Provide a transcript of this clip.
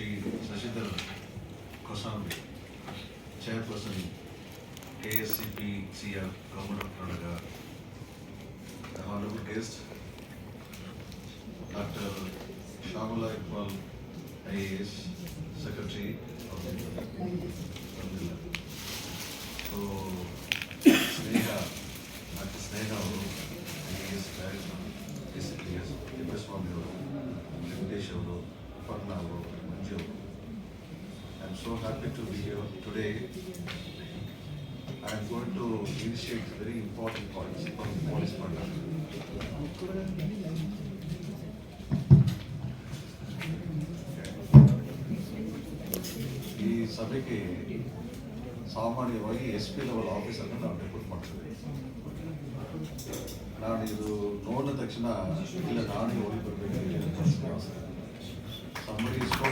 Sri Sashidhar Kosambi, Chairperson KSCP-CR, Government of Karnataka, the Honorable guest, Dr. Shamala Iqbal, IAS, Secretary of the Alhamdulillah. So, Sneha, Dr. Sneha, IAS, Director, KCPS, Swami, Venkatesh, Aparna, Manju. I'm so happy to be here today. I'm going to initiate very important points from the police department. ಈ ಸಭೆಗೆ ಸಾಮಾನ್ಯವಾಗಿ SP level ಆಫೀಸರ್ನ ನಾವು depute ಮಾಡ್ತೀವಿ. ನಾನು ಇದು ನೋಡಿದ ತಕ್ಷಣ ಇಲ್ಲ ನಾನೇ ಹೋಗಿ ಬರಬೇಕು. Somebody is so